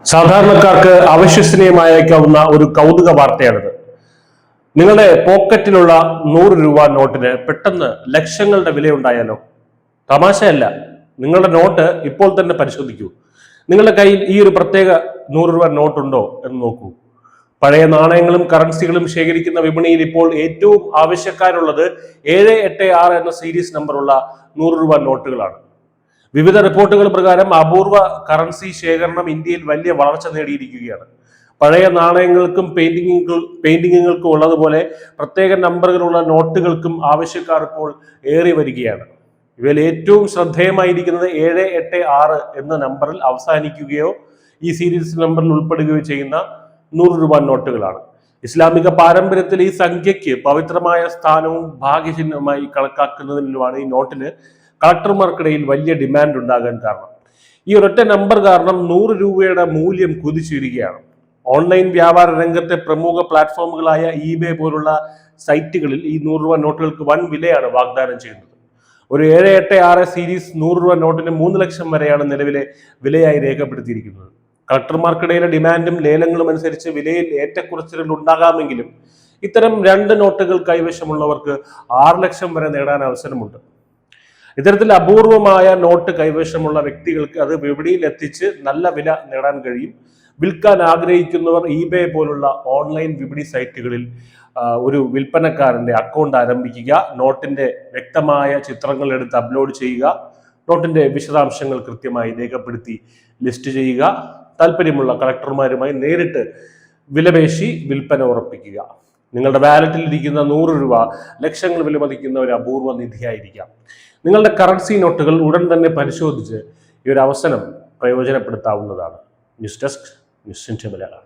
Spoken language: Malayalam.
സാധാരണക്കാർക്ക് അവിശ്വസനീയമായേക്കാവുന്ന ഒരു കൗതുക വാർത്തയാണിത്. നിങ്ങളുടെ പോക്കറ്റിലുള്ള 100 രൂപ നോട്ടിന് പെട്ടെന്ന് ലക്ഷങ്ങളുടെ വിലയുണ്ടായാലോ? തമാശയല്ല. നിങ്ങളുടെ നോട്ട് ഇപ്പോൾ തന്നെ പരിശോധിക്കൂ. നിങ്ങളുടെ കയ്യിൽ ഈ ഒരു പ്രത്യേക 100 രൂപ നോട്ടുണ്ടോ എന്ന് നോക്കൂ. പഴയ നാണയങ്ങളും കറൻസികളും ശേഖരിക്കുന്ന വിപണിയിൽ ഇപ്പോൾ ഏറ്റവും ആവശ്യക്കാരുള്ളത് 786 എന്ന സീരീസ് നമ്പറുള്ള 100 രൂപ നോട്ടുകളാണ്. വിവിധ റിപ്പോർട്ടുകൾ പ്രകാരം അപൂർവ കറൻസി ശേഖരണം ഇന്ത്യയിൽ വലിയ വളർച്ച നേടിയിരിക്കുകയാണ്. പഴയ നാണയങ്ങൾക്കും പെയിന്റിങ്ങുകൾക്കും ഉള്ളതുപോലെ പ്രത്യേക നമ്പറുകളുള്ള നോട്ടുകൾക്കും ആവശ്യക്കാർ ഇപ്പോൾ ഏറി വരികയാണ്. ഇവയിൽ ഏറ്റവും ശ്രദ്ധേയമായിരിക്കുന്നത് 786 എന്ന നമ്പറിൽ അവസാനിക്കുകയോ ഈ സീരീസ് നമ്പറിൽ ഉൾപ്പെടുകയോ ചെയ്യുന്ന 100 രൂപ നോട്ടുകളാണ്. ഇസ്ലാമിക പാരമ്പര്യത്തിൽ ഈ സംഖ്യയ്ക്ക് പവിത്രമായ സ്ഥാനവും ഭാഗ്യചിഹ്നവുമായി കണക്കാക്കുന്നതിനുമാണ് ഈ നോട്ടിന് കളക്ടർമാർക്കിടയിൽ വലിയ ഡിമാൻഡ് ഉണ്ടാകാൻ കാരണം. ഈ ഒരൊറ്റ നമ്പർ കാരണം 100 രൂപയുടെ മൂല്യം കുതിച്ചുയരുകയാണ്. ഓൺലൈൻ വ്യാപാര രംഗത്തെ പ്രമുഖ പ്ലാറ്റ്ഫോമുകളായ eBay പോലുള്ള സൈറ്റുകളിൽ ഈ 100 രൂപ നോട്ടുകൾക്ക് വൻ വിലയാണ് വാഗ്ദാനം ചെയ്യുന്നത്. ഒരു 786 സീരീസ് 100 രൂപ നോട്ടിന് 3 ലക്ഷം വരെയാണ് നിലവിലെ വിലയായി രേഖപ്പെടുത്തിയിരിക്കുന്നത്. കളക്ടർമാർക്കിടയിലെ ഡിമാൻഡും ലേലങ്ങളും അനുസരിച്ച് വിലയിൽ ഏറ്റക്കുറച്ചിലുകൾ ഉണ്ടാകാമെങ്കിലും ഇത്തരം 2 നോട്ടുകൾ കൈവശമുള്ളവർക്ക് 6 ലക്ഷം വരെ നേടാൻ അവസരമുണ്ട്. ഇത്തരത്തിൽ അപൂർവമായ നോട്ട് കൈവശമുള്ള വ്യക്തികൾക്ക് അത് വിപണിയിൽ എത്തിച്ച് നല്ല വില നേടാൻ കഴിയും. വിൽക്കാൻ ആഗ്രഹിക്കുന്നവർ eBay പോലുള്ള ഓൺലൈൻ വിപണി സൈറ്റുകളിൽ ഒരു വിൽപ്പനക്കാരന്റെ അക്കൗണ്ട് ആരംഭിക്കുക, നോട്ടിന്റെ വ്യക്തമായ ചിത്രങ്ങൾ എടുത്ത് അപ്ലോഡ് ചെയ്യുക, നോട്ടിന്റെ വിശദാംശങ്ങൾ കൃത്യമായി രേഖപ്പെടുത്തി ലിസ്റ്റ് ചെയ്യുക, താല്പര്യമുള്ള കളക്ടർമാരുമായി നേരിട്ട് വിലപേശി വിൽപ്പന ഉറപ്പിക്കുക. നിങ്ങളുടെ വാലറ്റിൽ ഇരിക്കുന്ന 100 രൂപ ലക്ഷങ്ങൾ വിലമതിക്കുന്ന ഒരു അപൂർവ നിധിയായിരിക്കാം. നിങ്ങളുടെ കറൻസി നോട്ടുകൾ ഉടൻ തന്നെ പരിശോധിച്ച് ഈ ഒരു അവസരം പ്രയോജനപ്പെടുത്താവുന്നതാണ്. News desk, news India Malayalam.